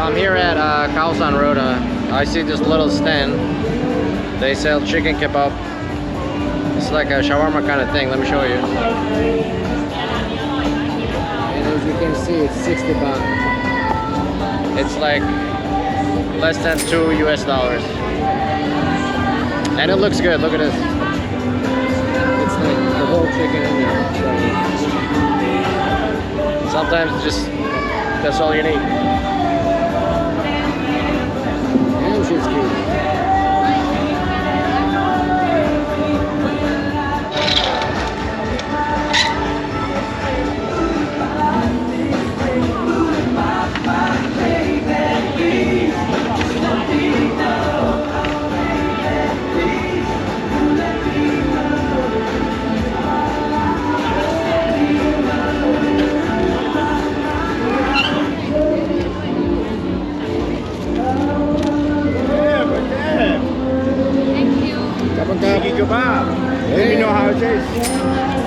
I'm here at Khaosan Road. I see this little stand. They sell chicken kebab. It's like a shawarma kind of thing. Let me show you. And as you can see, it's 60 baht. It's like less than $2 US. And it looks good. Look at this. It's like the whole chicken in there. So sometimes just that's all you need. And she's cute. Chicken kebab. Let me know how it tastes.